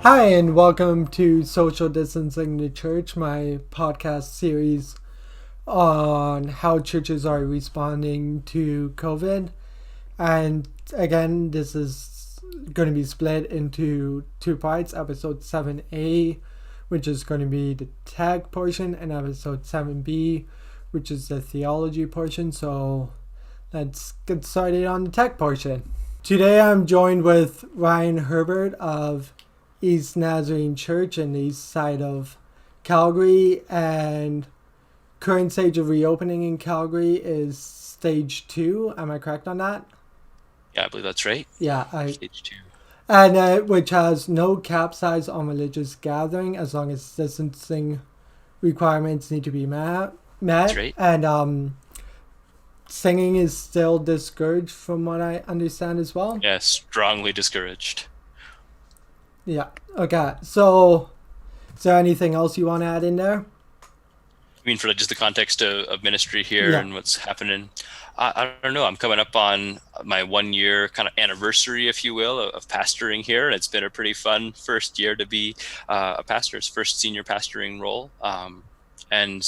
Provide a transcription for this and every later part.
Hi, and welcome to Social Distancing the Church, my podcast series on how churches are responding to COVID. And again, this is going to be split into two parts: episode 7A, which is going to be the tech portion, and episode 7B, which is the theology portion. So let's get started on the tech portion. Today I'm joined with Ryan Herbert of East Nazarene Church in the east side of Calgary, and current stage of reopening in Calgary is stage 2. Am I correct on that? Yeah, I believe that's right. Yeah, Stage two. and which has no cap size on religious gathering as long as distancing requirements need to be met. That's right. And singing is still discouraged, from what I understand as well. Yeah, strongly discouraged. Yeah. Okay. So, is there anything else you want to add in there? I mean, for just the context of ministry here Yeah. and what's happening, I don't know. I'm coming up on my 1 year kind of anniversary, if you will, of pastoring here, and it's been a pretty fun first year to be a pastor's first senior pastoring role. And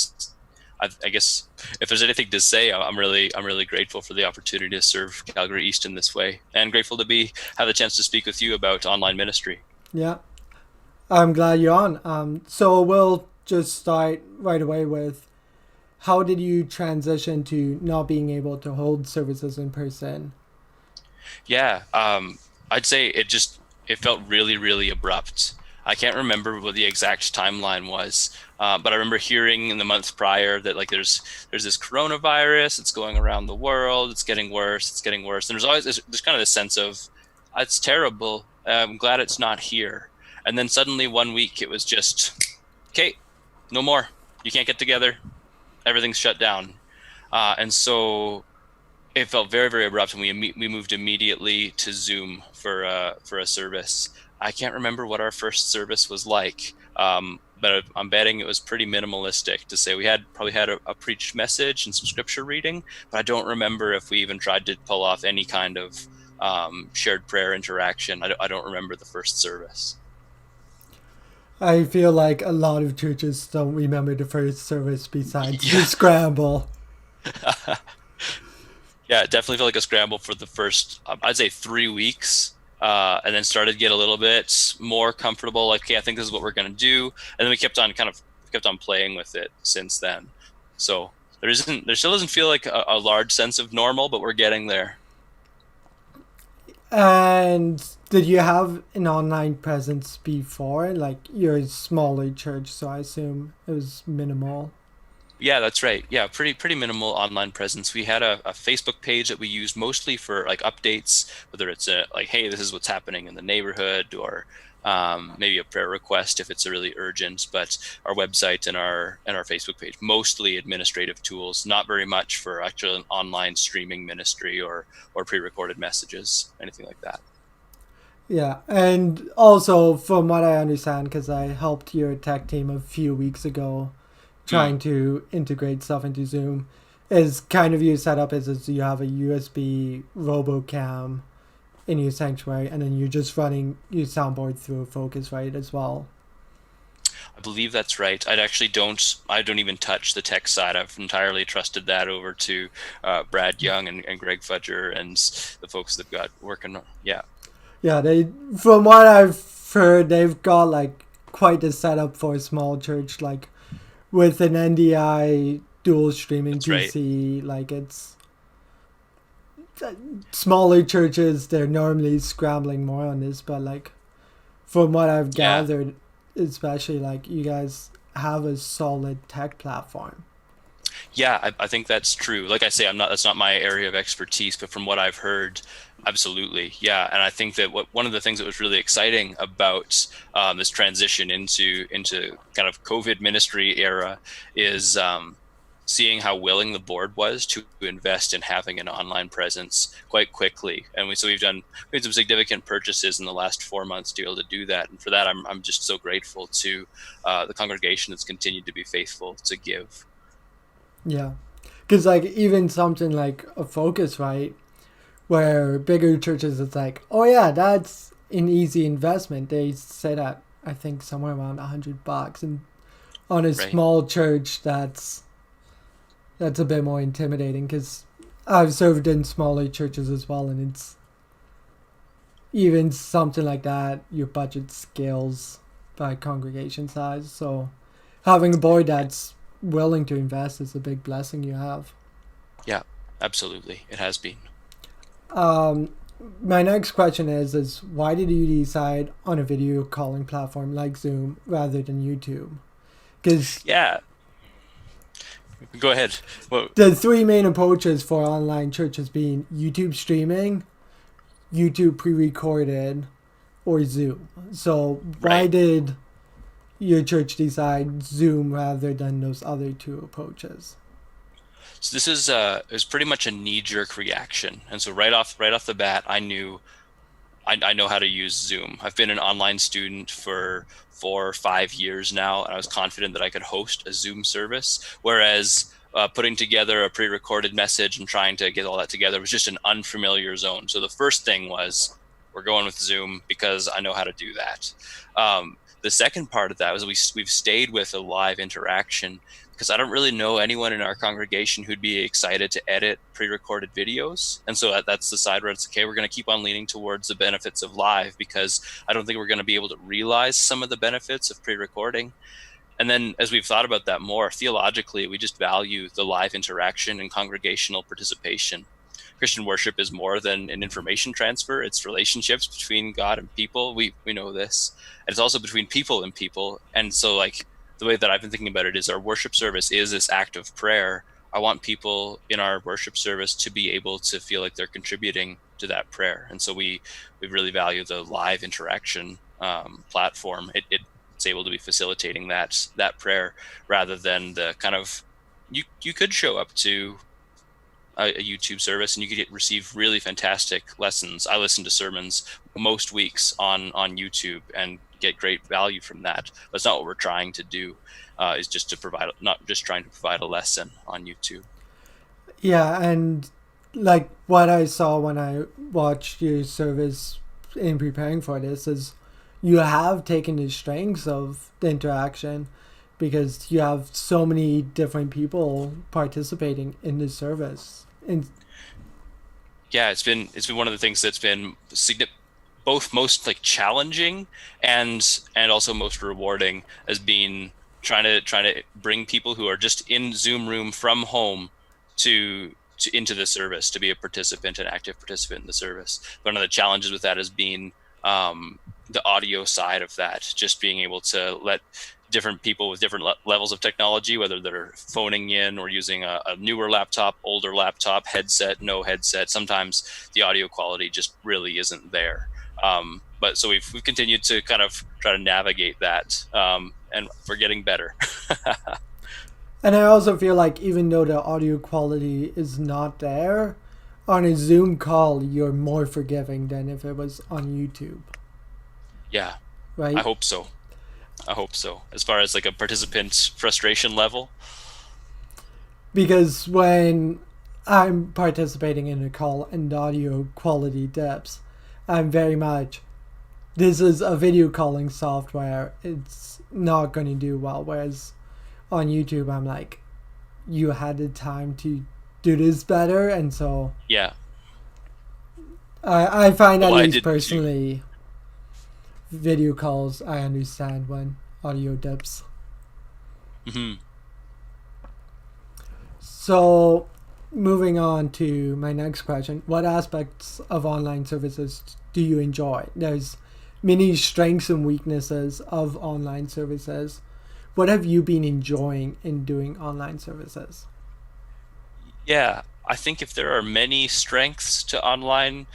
I guess if there's anything to say, I'm really grateful for the opportunity to serve Calgary East in this way, and grateful to have the chance to speak with you about online ministry. Yeah. I'm glad you're on. So we'll just start right away with how did you transition to not being able to hold services in person? Yeah, I'd say it felt really abrupt. I can't remember what the exact timeline was, but I remember hearing in the months prior that like there's this coronavirus. It's going around the world. It's getting worse. It's getting worse. And there's kind of this sense of it's terrible. I'm glad it's not here. And then suddenly one week it was just, okay, no more. You can't get together. Everything's shut down. And so it felt very abrupt, and we moved immediately to Zoom for a service. I can't remember what our first service was like, but I'm betting it was pretty minimalistic. To say we probably had a preached message and some scripture reading, but I don't remember if we even tried to pull off any kind of shared prayer interaction. I don't remember the first service. I feel like a lot of churches don't remember the first service besides the Yeah, scramble. yeah, it definitely felt like a scramble for the first, I'd say 3 weeks. And then started to get a little bit more comfortable. Like, okay, I think this is what we're going to do. And then we kept on playing with it since then. So there still doesn't feel like a large sense of normal, but we're getting there. And did you have an online presence before? Like, you're a smaller church, so I assume it was minimal. Yeah, that's right. Yeah, pretty minimal online presence. We had a Facebook page that we used mostly for like updates, whether it's like, hey, this is what's happening in the neighborhood, or maybe a prayer request if it's a really urgent. But our website and our Facebook page, mostly administrative tools, not very much for actual online streaming ministry or pre-recorded messages, anything like that. Yeah, and also from what I understand, because I helped your tech team a few weeks ago Mm, trying to integrate stuff into Zoom, is kind of your setup is you have a USB RoboCam in your sanctuary, and then you're just running your soundboard through a Focusrite as well. I believe that's right. I don't even touch the tech side. I've entirely trusted that over to Brad Young and Greg Fudger and the folks they've got working. Yeah, Yeah, they from what I've heard, they've got like quite a setup for a small church, like with an NDI dual streaming that's right. PC. Like it's smaller churches, they're normally scrambling more on this, but like from what I've Yeah, gathered, especially like you guys have a solid tech platform. yeah, I think that's true. Like I say, that's not my area of expertise, but from what I've heard, absolutely, yeah. And I think that one of the things that was really exciting about this transition into kind of COVID ministry era is seeing how willing the board was to invest in having an online presence quite quickly. And we've made some significant purchases in the last 4 months to be able to do that. And for that, I'm just so grateful to the congregation that's continued to be faithful to give. Yeah. Because like even something like a Focus, right, where bigger churches, it's like, oh yeah, that's an easy investment. They say that I think somewhere around $100, and on a Right. small church, that's a bit more intimidating because I've served in smaller churches as well, and it's even something like that. Your budget scales by congregation size, so having a boy that's willing to invest is a big blessing you have. Yeah, absolutely. It has been. Um, my next question is why did you decide on a video calling platform like Zoom rather than YouTube? Because Yeah. Go ahead. Well, the three main approaches for online churches being YouTube streaming, YouTube pre-recorded, or Zoom. So why right. did your church decide Zoom rather than those other two approaches? So this is pretty much a knee-jerk reaction, and so right off the bat, I knew I know how to use Zoom. I've been an online student for 4 or 5 years now, and I was confident that I could host a Zoom service. Whereas putting together a pre-recorded message and trying to get all that together was just an unfamiliar zone. So the first thing was, we're going with Zoom because I know how to do that. The second part of that was we've stayed with a live interaction because I don't really know anyone in our congregation who'd be excited to edit pre-recorded videos. And so that's the side where it's okay, we're going to keep on leaning towards the benefits of live because I don't think we're going to be able to realize some of the benefits of pre-recording. And then as we've thought about that more theologically, we just value the live interaction and congregational participation. Christian worship is more than an information transfer. It's relationships between God and people. We know this. And it's also between people and people. And so like the way that I've been thinking about it is our worship service is this act of prayer. I want people in our worship service to be able to feel like they're contributing to that prayer. And so we really value the live interaction platform. It's able to be facilitating that prayer rather than the kind of you could show up to a YouTube service and you could receive really fantastic lessons. I listen to sermons most weeks on YouTube and get great value from that. That's not what we're trying to do. Is just to provide, not just trying to provide a lesson on YouTube. Yeah, and like what I saw when I watched your service in preparing for this is you have taken the strengths of the interaction because you have so many different people participating in the service. And Yeah, it's been one of the things that's been both most like challenging and also most rewarding as being trying to bring people who are just in Zoom room from home to into the service to be a participant, an active participant in the service. One of the challenges with that has been the audio side of that, just being able to let different people with different levels of technology, whether they're phoning in or using a newer laptop, older laptop, headset, no headset. Sometimes the audio quality just really isn't there. But so we've continued to kind of try to navigate that, and we're getting better. and I also feel like even though the audio quality is not there, on a Zoom call you're more forgiving than if it was on YouTube, Yeah, I right? hope so. I hope so. As far as like a participant frustration level, Because when I'm participating in a call and the audio quality dips, I'm very much this is a video calling software. It's not going to do well. Whereas on YouTube, I'm like, you had the time to do this better, and so yeah. I find at Well, I least did too. personally, video calls I understand when audio dips. Hmm. So, moving on to my next question, what aspects of online services do you enjoy? There's many strengths and weaknesses of online services. What have you been enjoying in doing online services? Yeah, I think if there are many strengths to online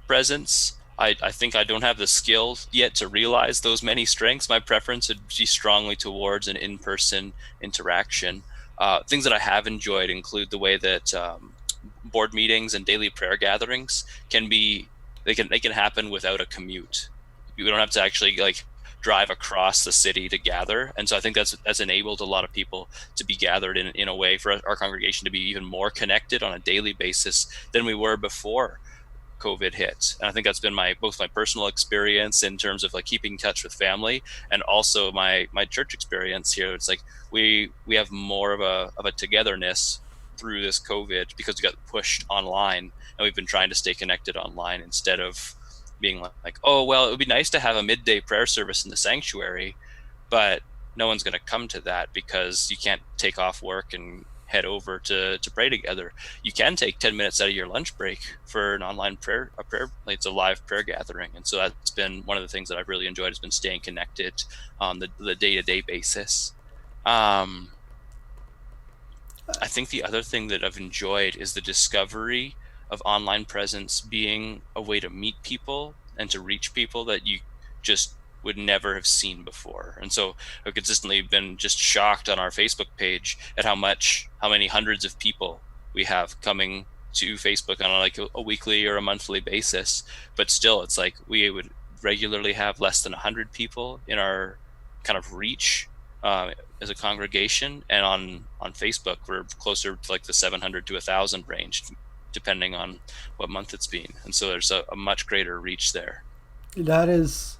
presence, I think I don't have the skill yet to realize those many strengths. My preference would be strongly towards an in-person interaction. Things that I have enjoyed include the way that board meetings and daily prayer gatherings can be, they can happen without a commute. We don't have to actually like drive across the city to gather, and so I think that's enabled a lot of people to be gathered in a way for our congregation to be even more connected on a daily basis than we were before. COVID hit. And I think that's been both my personal experience in terms of like keeping in touch with family, and also my church experience here. It's like we have more of a togetherness through this COVID because we got pushed online, and we've been trying to stay connected online instead of being like, oh well, it would be nice to have a midday prayer service in the sanctuary, but no one's going to come to that because you can't take off work and head over to pray together. You can take 10 minutes out of your lunch break for an online prayer, like it's a live prayer gathering. And so that's been one of the things that I've really enjoyed, has been staying connected on the day-to-day basis. I think the other thing that I've enjoyed is the discovery of online presence being a way to meet people and to reach people that you just would never have seen before. And so I've consistently been just shocked on our Facebook page at how many hundreds of people we have coming to Facebook on like a weekly or a monthly basis. But still, it's like we would regularly have less than 100 people in our kind of reach as a congregation, and on Facebook we're closer to like the 700 to 1,000 range, depending on what month it's been. And so there's a much greater reach there. That is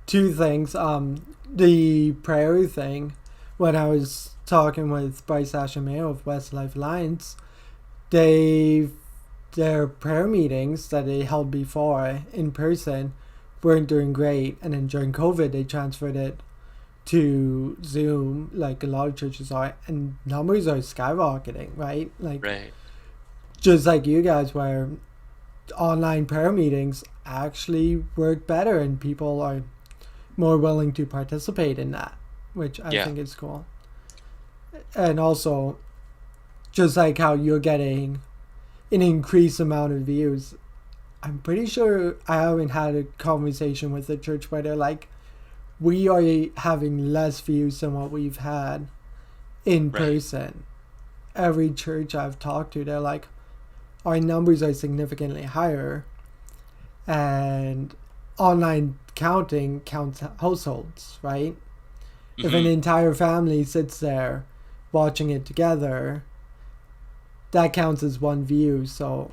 two things. The prayer thing, when I was talking with Bryce Ashamere of Westlife Alliance, their prayer meetings that they held before in person weren't doing great, and then during COVID they transferred it to Zoom, like a lot of churches are, and numbers are skyrocketing, right? Like, right. Just like you guys, where online prayer meetings actually work better and people are more willing to participate in that, which I think is cool. And also, just like how you're getting an increased amount of views, I'm pretty sure I haven't had a conversation with the church where they're like, we are having less views than what we've had in person. Every church I've talked to, they're like, our numbers are significantly higher, and online counting counts households, right? Mm-hmm. If an entire family sits there watching it together, that counts as one view. So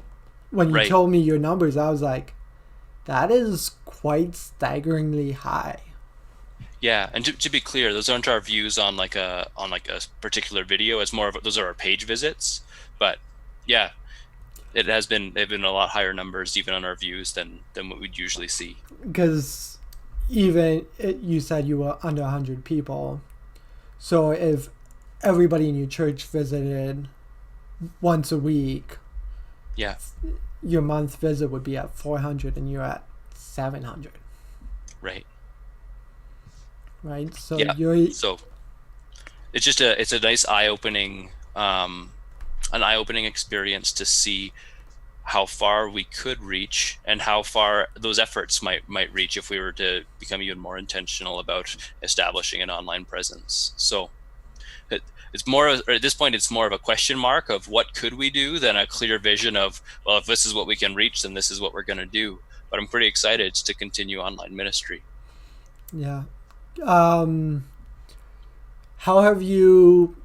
when you told me your numbers, I was like, that is quite staggeringly high. Yeah, and to be clear, those aren't our views on like a particular video. It's more of those are our page visits. But yeah, they've been a lot higher numbers even on our views than what we'd usually see. Because you said you were under 100 people, so if everybody in your church visited once a week, your month visit would be at 400 and you're at 700. Right. So so it's just it's a nice eye-opening experience to see how far we could reach and how far those efforts might reach if we were to become even more intentional about establishing an online presence. So it's more, at this point, it's more of a question mark of what could we do than a clear vision of, well, if this is what we can reach, then this is what we're going to do. But I'm pretty excited to continue online ministry. Yeah. How have you,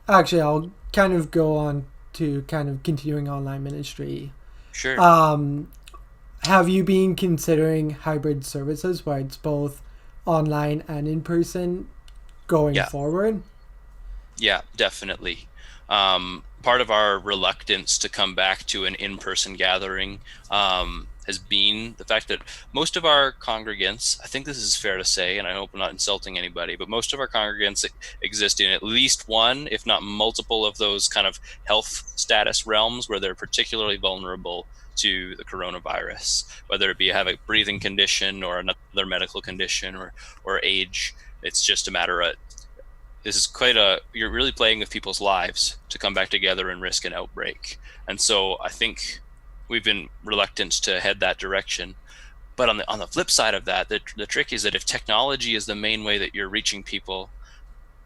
actually I'll kind of go on to kind of continuing online ministry. Sure. Have you been considering hybrid services where it's both online and in person going forward? Yeah, definitely. Part of our reluctance to come back to an in-person gathering has been the fact that most of our congregants, I think this is fair to say, and I hope I'm not insulting anybody, but most of our congregants exist in at least one, if not multiple, of those kind of health status realms where they're particularly vulnerable to the coronavirus, whether it be have a breathing condition or another medical condition or age. It's just a matter of, this is you're really playing with people's lives to come back together and risk an outbreak. And so I think we've been reluctant to head that direction. But on the flip side of that, the trick is that if technology is the main way that you're reaching people,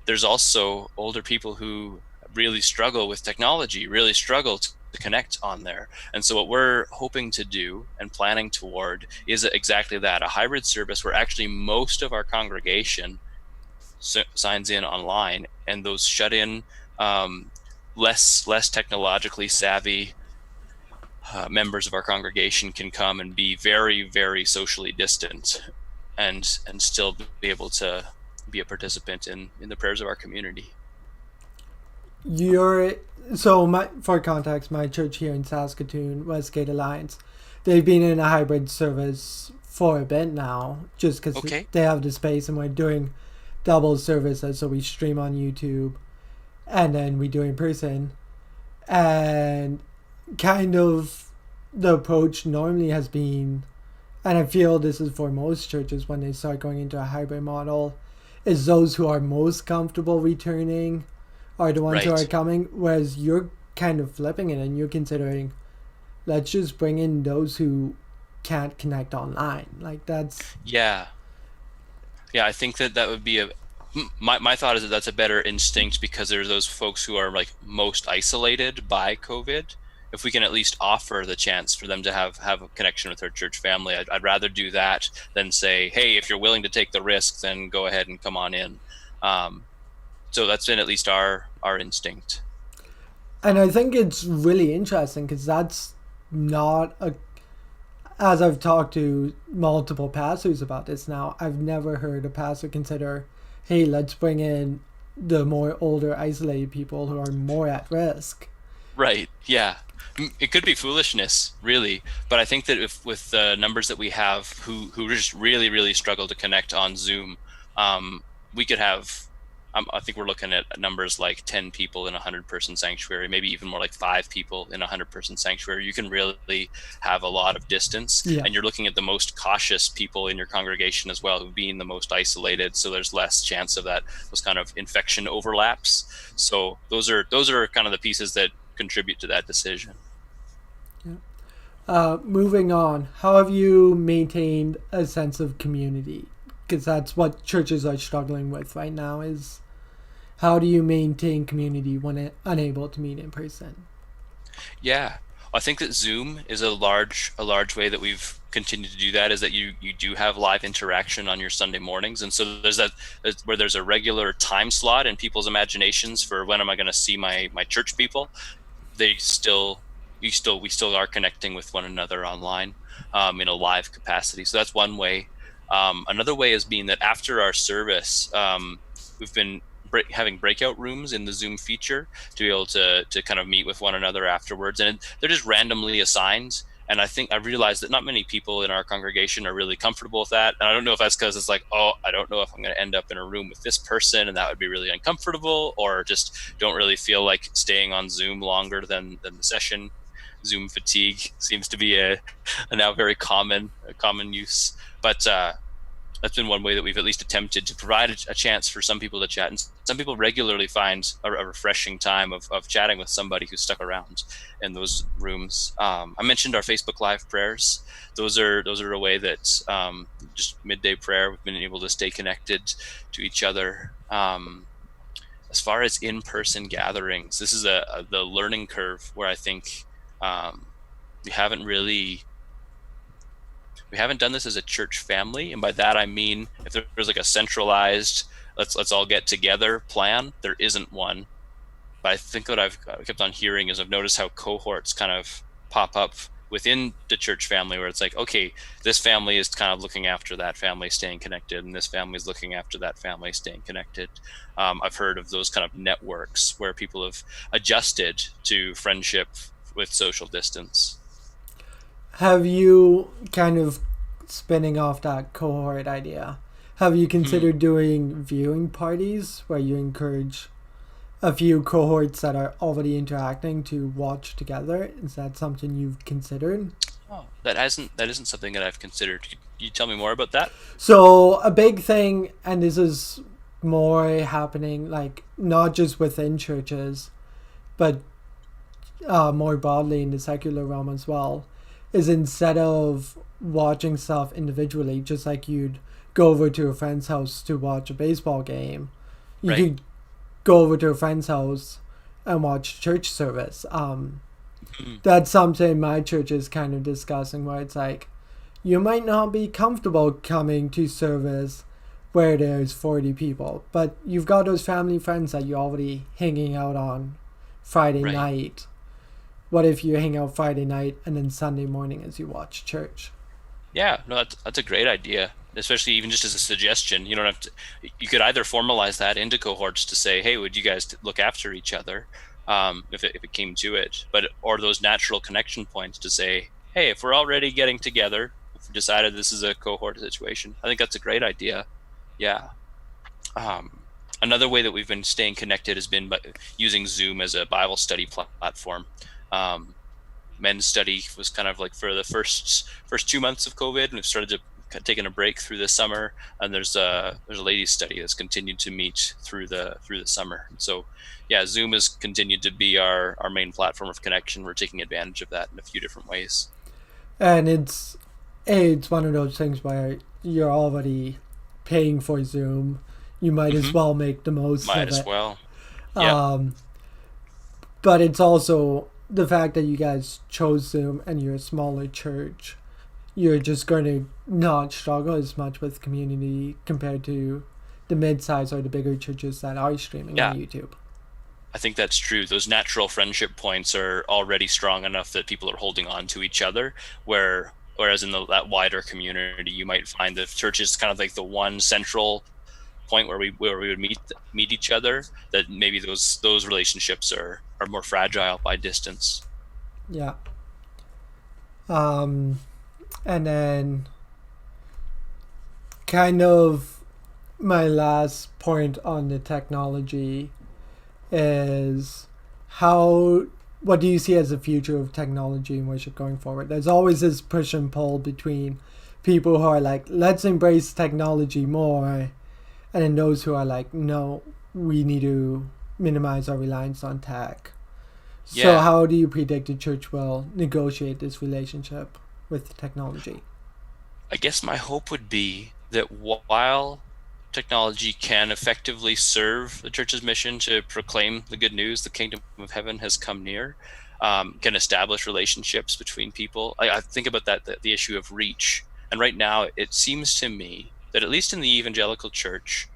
there's also older people who really struggle with technology, really struggle to connect on there. And so what we're hoping to do and planning toward is exactly that, a hybrid service where actually most of our congregation signs in online, and those shut in, less technologically savvy members of our congregation can come and be very, very socially distant, and still be able to be a participant in the prayers of our community. You're so my for context, my church here in Saskatoon, Westgate Alliance, they've been in a hybrid service for a bit now, just because Okay. they have the space, and we're doing double services, so we stream on YouTube, and then we do in person, and kind of the approach normally has been, and I feel this is for most churches when they start going into a hybrid model, is those who are most comfortable returning are the ones who are Right. coming, whereas you're kind of flipping it and you're considering, let's just bring in those who can't connect online. Like that's Yeah. Yeah, I think that that would be a my thought is that that's a better instinct because there's those folks who are like most isolated by COVID. If we can at least offer the chance for them to have a connection with their church family, I'd rather do that than say, hey, if you're willing to take the risk, then go ahead and come on in. Um, so that's been at least our instinct. and I think it's really interesting because that's not a, as I've talked to multiple pastors about this now, I've never heard a pastor consider, hey, let's bring in the more older, isolated people who are more at risk. Right. Yeah. It could be foolishness, really, but I think that if with the numbers that we have, who just really really struggle to connect on Zoom, we could have. I think we're looking at numbers like 10 people in a 100-person sanctuary, maybe even more like 5 people in a 100-person sanctuary. You can really have a lot of distance, Yeah. and you're looking at the most cautious people in your congregation as well, who being the most isolated. So there's less chance of that those kind of infection overlaps. So those are kind of the pieces that contribute to that decision. Moving on, how have you maintained a sense of community? Because that's what churches are struggling with right now is how do you maintain community when unable to meet in person? Yeah, I think that Zoom is a large way that we've continued to do that is that you do have live interaction on your Sunday mornings, and so there's that's where there's a regular time slot in people's imaginations for when am I going to see my church people. They still we still are connecting with one another online in a live capacity. So that's one way. Another way is being that after our service, we've been having breakout rooms in the Zoom feature to be able to kind of meet with one another afterwards, and they're just randomly assigned. And I think I realized that not many people in our congregation are really comfortable with that. And I don't know if that's because it's like, oh, I don't know if I'm going to end up in a room with this person, and that would be really uncomfortable, or just don't really feel like staying on Zoom longer than the session. Zoom fatigue seems to be a now very common use, but that's been one way that we've at least attempted to provide a chance for some people to chat. And some people regularly find a refreshing time of chatting with somebody who's stuck around in those rooms. I mentioned our Facebook Live prayers. Those are a way that just midday prayer, we've been able to stay connected to each other. As far as in-person gatherings, this is the learning curve where I think we haven't really we haven't done this as a church family, and by that I mean if there's like a centralized let's all get together plan, there isn't one. But I think what I've kept on hearing is I've noticed how cohorts kind of pop up within the church family where it's like, okay, this family is kind of looking after that family staying connected, and this family is looking after that family staying connected. I've heard of those kind of networks where people have adjusted to friendship with social distance. Have you kind of spinning off that cohort idea? Have you Hmm. considered doing viewing parties where you encourage a few cohorts that are already interacting to watch together? Is that something you've considered? Oh, that isn't something that I've considered. Could you tell me more about that? So a big thing, and this is more happening like not just within churches, but more broadly in the secular realm as well, is instead of watching stuff individually, just like you'd go over to a friend's house to watch a baseball game, you Right. could go over to a friend's house and watch church service. Hmm. That's something my church is kind of discussing, where it's like, you might not be comfortable coming to service where there's 40 people, but you've got those family friends that you're already hanging out on Friday Right. night. what if you hang out Friday night and then Sunday morning as you watch church? Yeah, no, that's a great idea, especially even just as a suggestion. You don't have to, you could either formalize that into cohorts to say, hey, would you guys look after each other, if it came to it, or those natural connection points to say, hey, if we're already getting together, if we decided this is a cohort situation, I think that's a great idea. Yeah. Another way that we've been staying connected has been by using Zoom as a Bible study platform. Men's study was kind of like for the first 2 months of COVID, and we've started to taking a break through the summer. And there's a ladies' study that's continued to meet through the summer. So, yeah, Zoom has continued to be our main platform of connection. We're taking advantage of that in a few different ways. And it's one of those things where you're already paying for Zoom. You might as well make the most of it. Might as well. Yeah. But it's also the fact that you guys chose Zoom and you're a smaller church. You're just going to not struggle as much with community compared to the mid-size or the bigger churches that are streaming on YouTube. I think that's true. Those natural friendship points are already strong enough that people are holding on to each other, whereas in that wider community, you might find the church is kind of like the one central point where we would meet each other, that maybe those relationships are more fragile by distance. Yeah. And then kind of my last point on the technology is what do you see as the future of technology in worship going forward? There's always this push and pull between people who are like, let's embrace technology more, and then those who are like, no, we need to minimize our reliance on tech. Yeah. So how do you predict the church will negotiate this relationship with technology? I guess my hope would be that while technology can effectively serve the church's mission to proclaim the good news, the kingdom of heaven has come near, can establish relationships between people. I think about the issue of reach. And right now, it seems to me that at least in the evangelical church,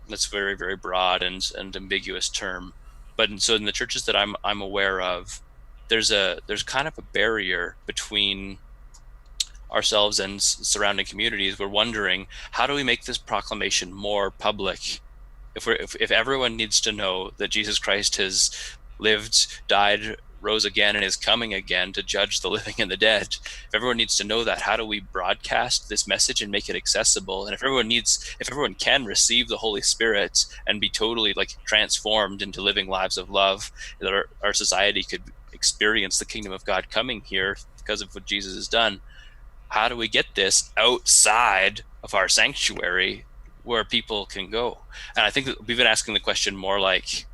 that's a very, very broad and ambiguous term, but so in the churches that I'm aware of, there's kind of a barrier between ourselves and surrounding communities. We're wondering, how do we make this proclamation more public? If everyone needs to know that Jesus Christ has lived, died, rose again, and is coming again to judge the living and the dead, if everyone needs to know that, how do we broadcast this message and make it accessible? And if everyone can receive the Holy Spirit and be totally transformed into living lives of love, that our society could experience the kingdom of God coming here because of what Jesus has done, how do we get this outside of our sanctuary where people can go? And I think that we've been asking the question more like,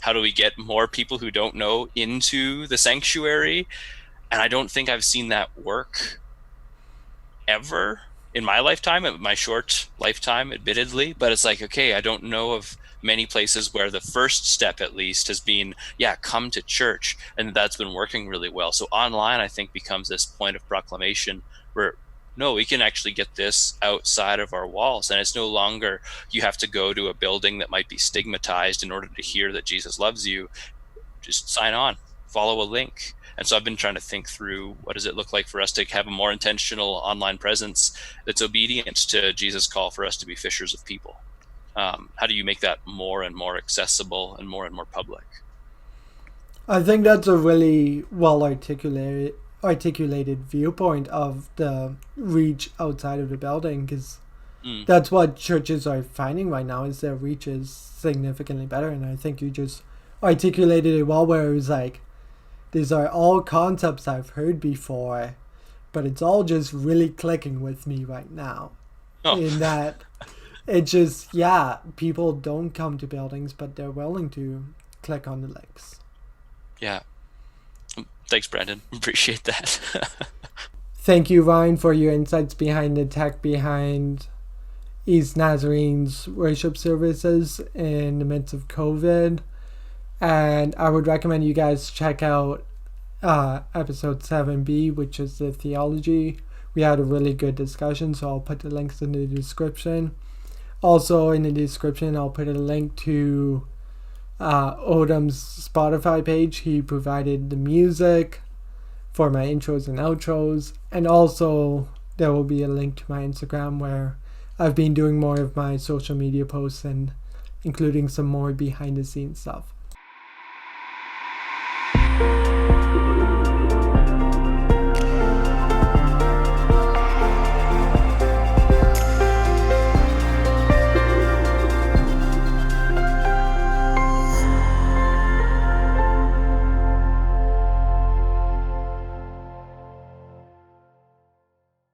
how do we get more people who don't know into the sanctuary? And I don't think I've seen that work ever in my lifetime, in my short lifetime, admittedly. But it's like, okay, I don't know of many places where the first step at least has been, come to church. And that's been working really well. So online, I think, becomes this point of proclamation where, no, we can actually get this outside of our walls. And it's no longer you have to go to a building that might be stigmatized in order to hear that Jesus loves you. Just sign on, follow a link. And so I've been trying to think through, what does it look like for us to have a more intentional online presence that's obedient to Jesus' call for us to be fishers of people? How do you make that more and more accessible and more public? I think that's a really well articulated viewpoint of the reach outside of the building, because that's what churches are finding right now, is their reach is significantly better. And I think you just articulated it well, where it was like, these are all concepts I've heard before, but it's all just really clicking with me right now. In that it just, people don't come to buildings, but they're willing to click on the links. Yeah. Thanks, Brandon. Appreciate that. Thank you, Ryan, for your insights behind the tech behind East Nazarene's worship services in the midst of COVID. And I would recommend you guys check out episode 7B, which is the theology. We had a really good discussion, so I'll put the links in the description. Also, in the description, I'll put a link to Odum's Spotify page. He provided the music, for my intros and outros. And also there will be a link to my Instagram where I've been doing more of my social media posts and including some more behind the scenes stuff.